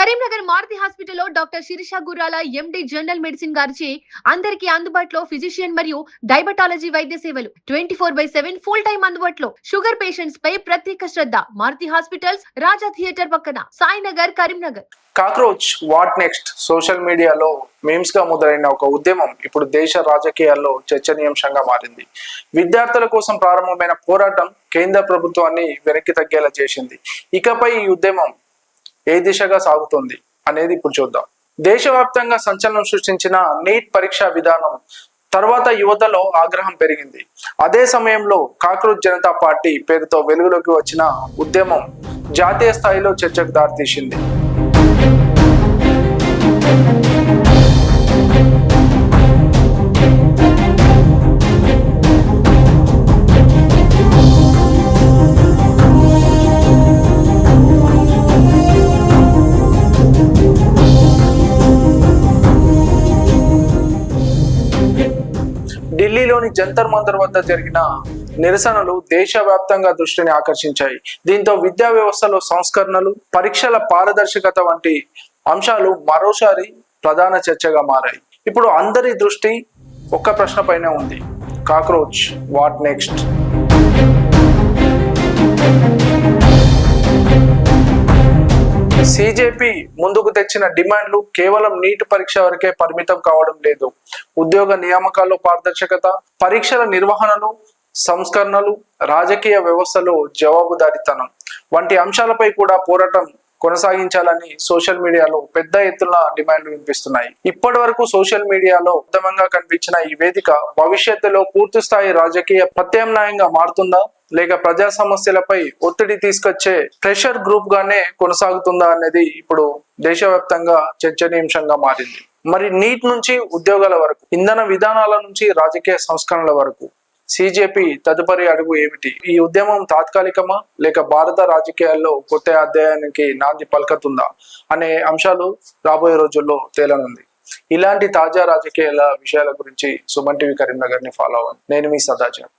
కరీంనగర్ మారుతి హాస్పిటల్లో డాక్టర్ శిరీష గుర్రాల ఎండి general medicine గారిచే అందరికీ అందుబాటులో ఫిజిషియన్ మరియు డైబటాలజీ వైద్య సేవలు 24/7 ఫుల్ టైం అందుబాటులో. షుగర్ పేషెంట్స్ పై ప్రత్యేక శ్రద్ధ. మారుతి హాస్పిటల్స్, రాజా థియేటర్ పక్కన, Sainagar, Karimnagar. Cockroach what next social మీడియాలో మీమ్స్ గా మొదలైన ఒక ఉద్యమం ఇప్పుడు దేశ రాజకీయాల్లో చర్చనీయాంశంగా మారింది. విద్యార్థుల కోసం ప్రారంభమైన పోరాటం కేంద్ర ప్రభుత్వాన్ని వెనక్కి తగ్గేలా చేసింది. ఇకపై ఈ ఉద్యమం ఏ దిశగా సాగుతోంది అనేది ఇప్పుడు చూద్దాం. దేశవ్యాప్తంగా సంచలనం సృష్టించిన నీట్ పరీక్షా విధానం తర్వాత యువతలో ఆగ్రహం పెరిగింది. అదే సమయంలో కాక్రోచ్ జనతా పార్టీ పేరుతో వెలుగులోకి వచ్చిన ఉద్యమం జాతీయ స్థాయిలో చర్చకు దారితీసింది. ఢిల్లీలోని జంతర్ మంతర్ వద్ద జరిగిన నిరసనలు దేశవ్యాప్తంగా దృష్టిని ఆకర్షించాయి. దీంతో విద్యా వ్యవస్థలో సంస్కరణలు, పరీక్షల పారదర్శకత వంటి అంశాలు మరోసారి ప్రధాన చర్చగా మారాయి. ఇప్పుడు అందరి దృష్టి ఒక్క ప్రశ్న పైనే ఉంది: కాక్రోచ్ వాట్ నెక్స్ట్. సిజేపీ ముందుకు తెచ్చిన డిమాండ్లు కేవలం నీట్ పరీక్ష వరకే పరిమితం కావడం లేదు. ఉద్యోగ నియామకాల్లో పారదర్శకత, పరీక్షల నిర్వహణలో సంస్కరణలు, రాజకీయ వ్యవస్థలో జవాబుదారీతనం వంటి అంశాలపై కూడా పోరాటం కొనసాగించాలని సోషల్ మీడియాలో పెద్ద ఎత్తున డిమాండ్లు వినిపిస్తున్నాయి. ఇప్పటి వరకు సోషల్ మీడియాలో ఉత్తమంగా కనిపించిన ఈ వేదిక భవిష్యత్తులో పూర్తి స్థాయి రాజకీయ ప్రత్యామ్నాయంగా మారుతుందా, లేక ప్రజా సమస్యలపై ఒత్తిడి తీసుకొచ్చే ప్రెషర్ గ్రూప్ గానే కొనసాగుతుందా అనేది ఇప్పుడు దేశవ్యాప్తంగా చర్చనీయాంశంగా మారింది. మరి నీట్ నుంచి ఉద్యోగాల వరకు, ఇంధన విధానాల నుంచి రాజకీయ సంస్కరణల వరకు సిజేపీ తదుపరి అడుగు ఏమిటి? ఈ ఉద్యమం తాత్కాలికమా, లేక భారత రాజకీయాల్లో కొత్త అధ్యాయానికి నాంది పలకతుందా అనే అంశాలు రాబోయే రోజుల్లో తేలనుంది. ఇలాంటి తాజా రాజకీయాల విషయాల గురించి సుమన్ టీవీ కరీంనగర్ ని ఫాలో అవ్వండి. నేను మీ సదాచార్.